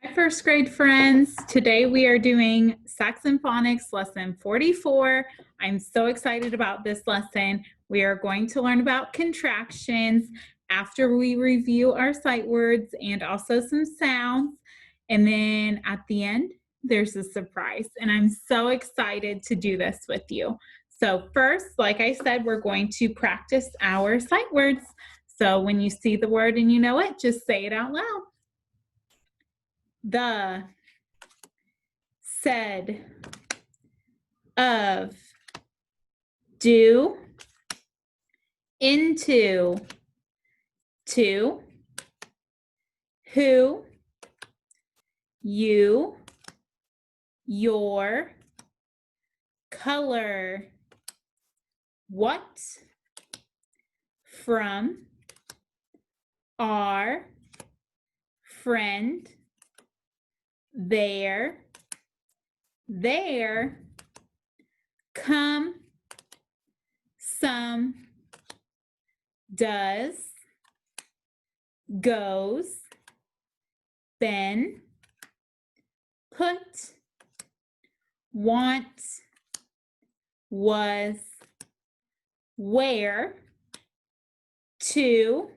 Hi, first grade friends. Today we are doing Saxon Phonics lesson 44. I'm so excited about this lesson. We are going to learn about contractions after we review our sight words and also some sounds. And then at the end, there's a surprise. And I'm so excited to do this with you. So first, like I said, we're going to practice our sight words. So when you see the word and you know it, just say it out loud. The, said, of, do, into, to, who, you, your, color, what, from, our, friend, there, come, some, does, goes, been, put, want, was, where, to,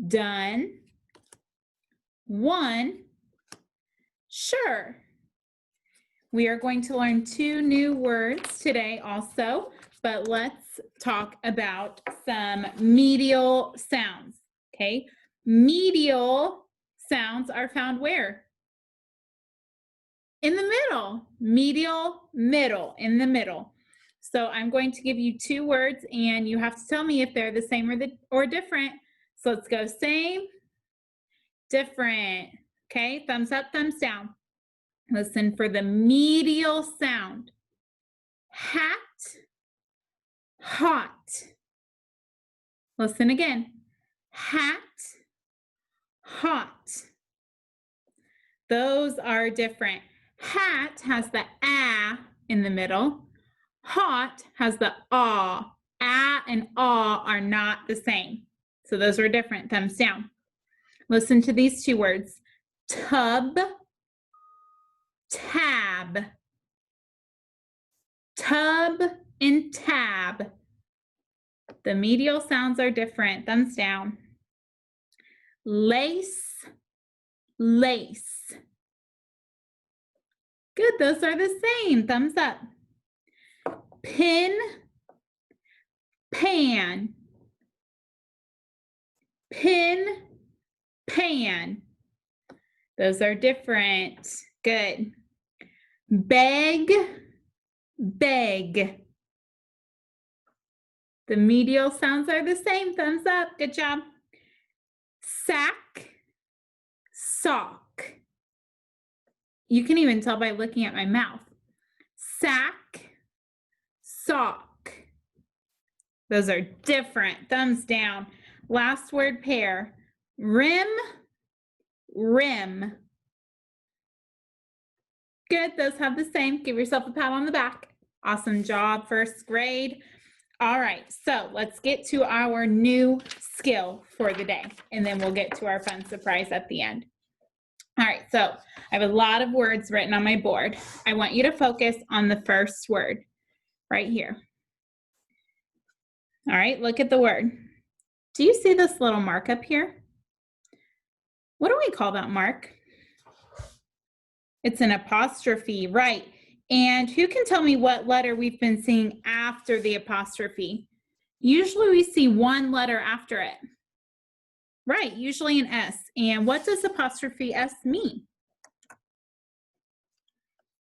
done, one, sure. We are going to learn 2 new words today also, but let's talk about some medial sounds, okay? Medial sounds are found where? In the middle. Medial, middle, in the middle. So I'm going to give you 2 words and you have to tell me if they're the same or different. So let's go same, different. Okay, thumbs up, thumbs down. Listen for the medial sound. Hat, hot. Listen again. Hat, hot. Those are different. Hat has the ah in the middle. Hot has the ah. Ah and ah are not the same. So those are different. Thumbs down. Listen to these 2 words. Tub, tab. Tub and tab. The medial sounds are different. Thumbs down. Lace, lace. Good, those are the same. Thumbs up. Pin, pan. Pin, pan. Those are different. Good. Beg, beg. The medial sounds are the same. Thumbs up. Good job. Sack, sock. You can even tell by looking at my mouth. Sack, sock. Those are different. Thumbs down. Last word pair. Rim, rim. Good. Those have the same. Give yourself a pat on the back. Awesome job, first grade. All right, so let's get to our new skill for the day, and then we'll get to our fun surprise at the end. All right, so I have a lot of words written on my board. I want you to focus on the first word right here. All right, look at the word. Do you see this little mark up here? What do we call that mark? It's an apostrophe, right? And who can tell me what letter we've been seeing after the apostrophe? Usually we see one letter after it. Right, usually an S. And what does apostrophe S mean?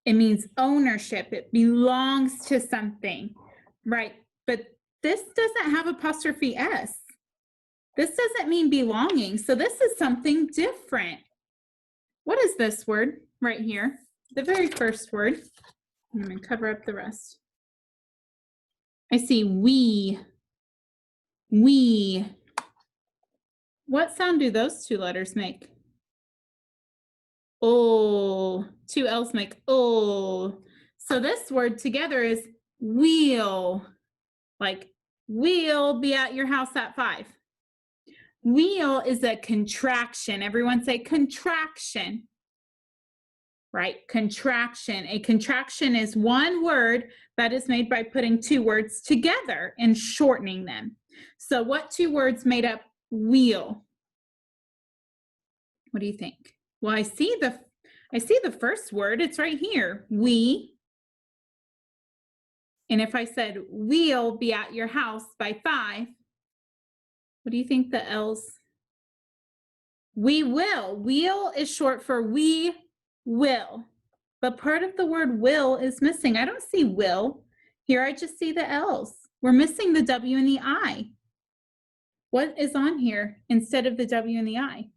It means ownership. It belongs to something, right? But this doesn't have apostrophe S. This doesn't mean belonging. So this is something different. What is this word right here? The very first word. I'm going to cover up the rest. I see we. We. What sound do those 2 letters make? Oh, 2 L's make oh. So this word together is wheel. Like, we'll be at your house at 5. Wheel is a contraction. Everyone say contraction. Right? Contraction. A contraction is one word that is made by putting two words together and shortening them. So what two words made up wheel? What do you think? Well, I see the first word. It's right here. We. And if I said we'll be at your house by 5, what do you think the L's? We will. Will is short for we will. But part of the word will is missing. I don't see will. Here I just see the L's. We're missing the W and the I. What is on here instead of the W and the I?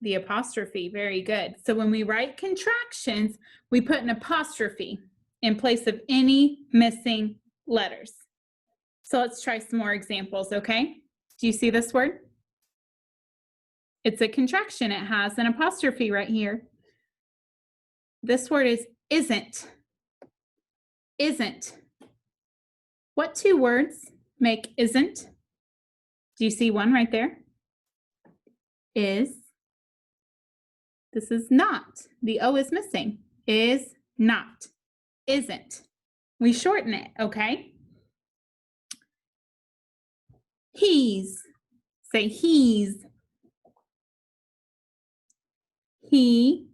The apostrophe. Very good. So when we write contractions, we put an apostrophe in place of any missing letters. So let's try some more examples, okay? Do you see this word? It's a contraction. It has an apostrophe right here. This word is isn't. Isn't. What two words make isn't? Do you see one right there? Is. This is not. The O is missing. Is not. Isn't. We shorten it, okay? He's. Say he's. He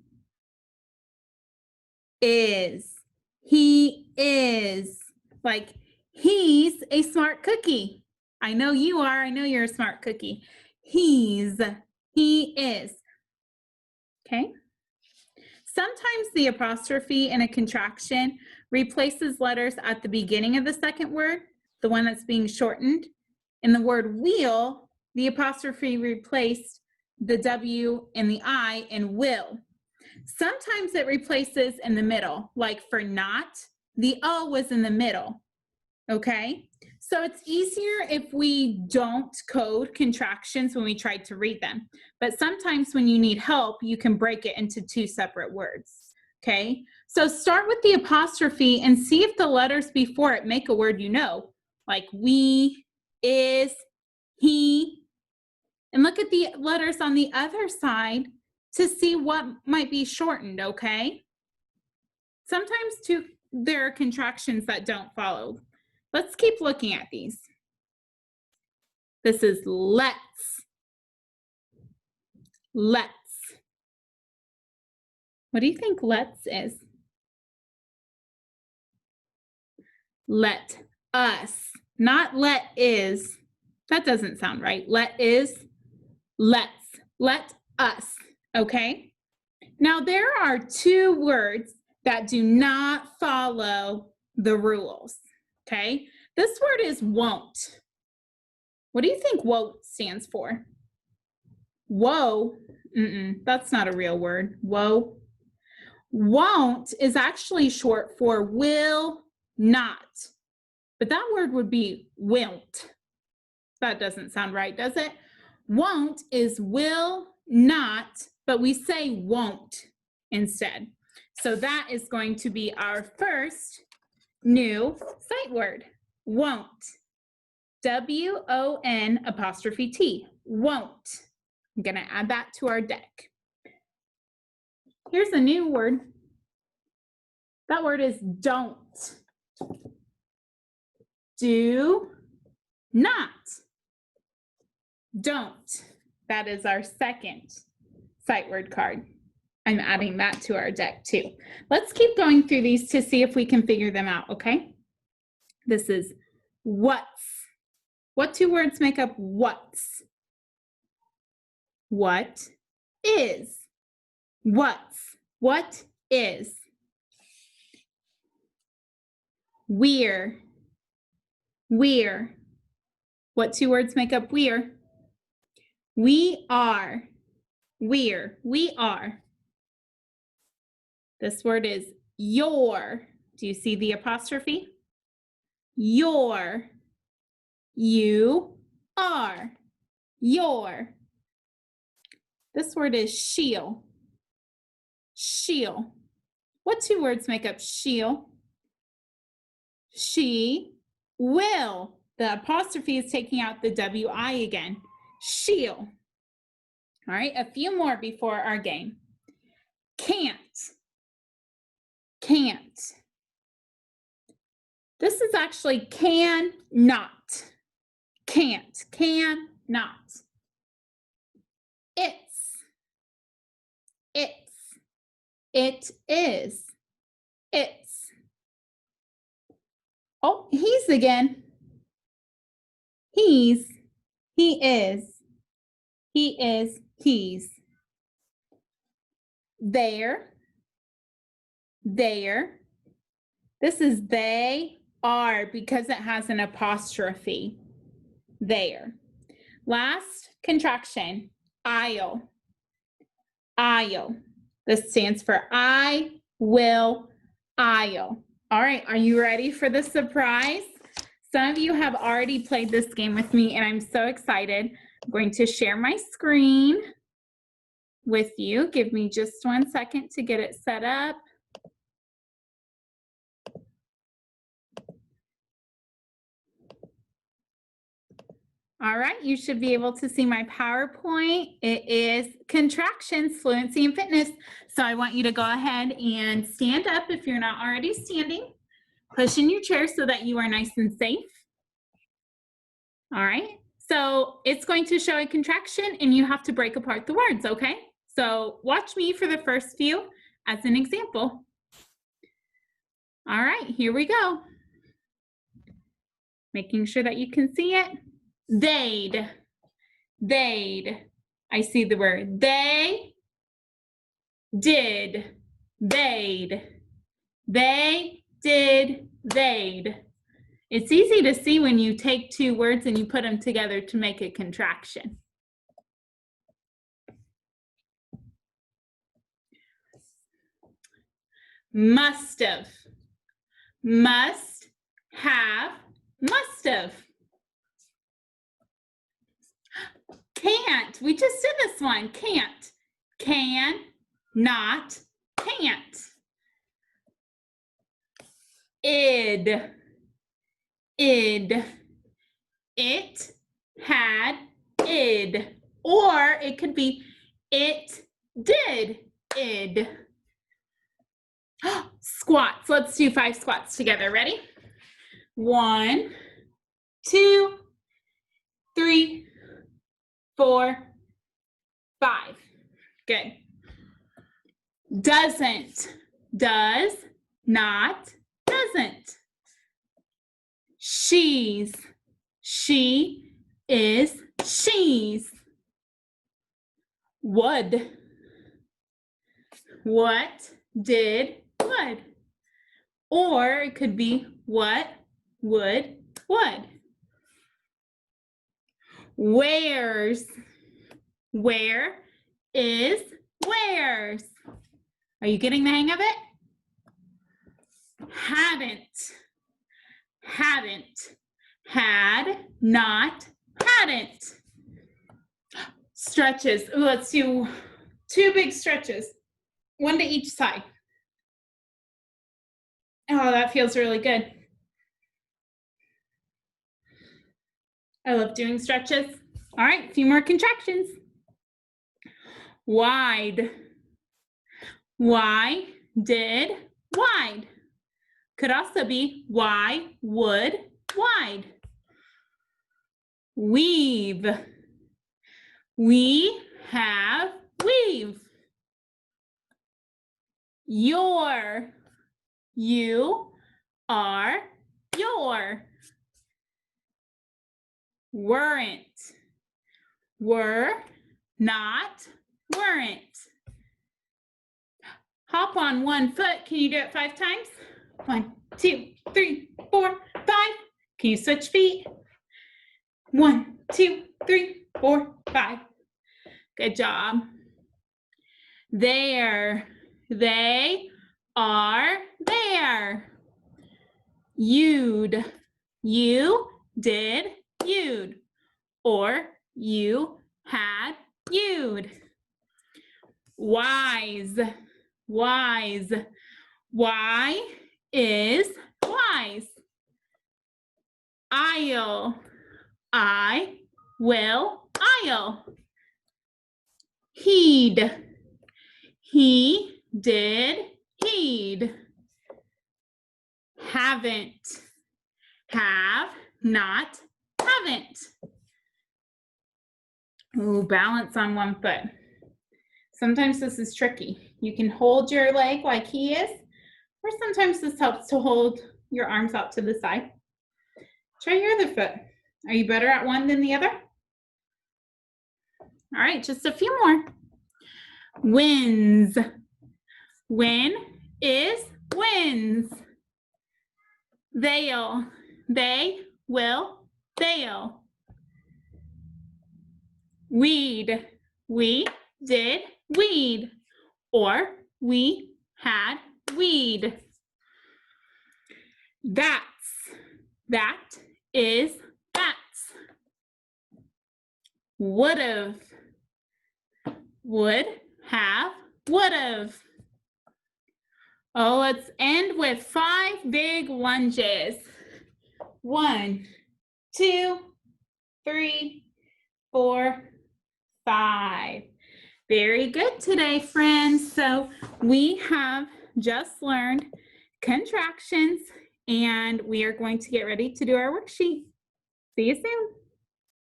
is. He is. Like, he's a smart cookie. I know you are. I know you're a smart cookie. He's. He is. Okay? Sometimes the apostrophe in a contraction replaces letters at the beginning of the second word, the one that's being shortened. In the word wheel, the apostrophe replaced the W and the I in will. Sometimes it replaces in the middle, like for not, the O was in the middle, okay? So it's easier if we don't code contractions when we try to read them. But sometimes when you need help, you can break it into two separate words, okay? So start with the apostrophe and see if the letters before it make a word you know, like we, is, he, and look at the letters on the other side to see what might be shortened, okay? Sometimes too, there are contractions that don't follow. Let's keep looking at these. This is let's. Let's. What do you think let's is? Let us, not let is. That doesn't sound right. Let is, let's. Let us, okay? Now there are two words that do not follow the rules, okay? This word is won't. What do you think won't stands for? Whoa, that's not a real word. Whoa. Won't is actually short for will not, but that word would be won't. That doesn't sound right, does it? Won't is will not, but we say won't instead. So that is going to be our first new sight word, won't. W-O-N apostrophe T, won't. I'm going to add that to our deck. Here's a new word. That word is don't. Do not. Don't. That is our second sight word card. I'm adding that to our deck too. Let's keep going through these to see if we can figure them out, okay? This is what's. What two words make up what's? What is? What's? What is? We're. We're. What two words make up we're? We are. We're. We are. This word is your. Do you see the apostrophe? Your. You are. Your. This word is she'll. She'll. What two words make up she'll? She will. The apostrophe is taking out the W-I again. she'll. All right, a few more before our game. Can't. Can't. This is actually can not. Can't. Can not. It's. It's. It is. It's. Oh, he's again. He's. He is. He is. He's. There. There. This is they are because it has an apostrophe. There. Last contraction, I'll. I'll. This stands for I, will, I'll. All right, are you ready for the surprise? Some of you have already played this game with me, and I'm so excited. I'm going to share my screen with you. Give me just 1 second to get it set up. All right, you should be able to see my PowerPoint. It is Contractions, Fluency, and Fitness. So I want you to go ahead and stand up if you're not already standing. Push in your chair so that you are nice and safe. All right, so it's going to show a contraction and you have to break apart the words, okay? So watch me for the first few as an example. All right, here we go. Making sure that you can see it. They'd. I see the word. They did. They'd. They did. They'd. It's easy to see when you take two words and you put them together to make a contraction. Must have. Must have. Must have. Can't. We just did this one. Can't. Can. Not. Can't. Id. Id. It had id. Or it could be it did id. Squats. Let's do 5 squats together. Ready? 1, 2, 3, 4, 5. Good. Doesn't. Does not. Doesn't. She's. She is. She's. Would. What did would. Or it could be what would would. Where's. Where is where's. Are you getting the hang of it? Hadn't. Hadn't. Had not hadn't. Stretches. Ooh, let's do 2 big stretches. 1 to each side. Oh, that feels really good. I love doing stretches. All right, a few more contractions. Wide. Why did wide. Could also be why would wide. Weave. We have weave. Your. You are your. Weren't. Were not weren't. Hop on 1 foot. Can you do it 5 times? 1, 2, 3, 4, 5. Can you switch feet? 1, 2, 3, 4, 5. Good job. There. They are there. You'd. You did you'd. Or you had you'd. Wise. Wise. Why is wise. I'll. I will Aisle. Heed. He did heed. Haven't. Have not. Haven't. Ooh, balance on one foot. Sometimes this is tricky. You can hold your leg like he is, or sometimes this helps to hold your arms out to the side. Try your other foot. Are you better at one than the other? All right, just a few more. Wins. Win is wins. They'll. They will. They'll. Weed. We did weed. Or we had weed. That's. That is that's. Would've. Would have. Would've. Oh, let's end with 5 big lunges. 1, 2, 3, 4, 5. Very good today, friends. So we have just learned contractions, and we are going to get ready to do our worksheet. See you soon.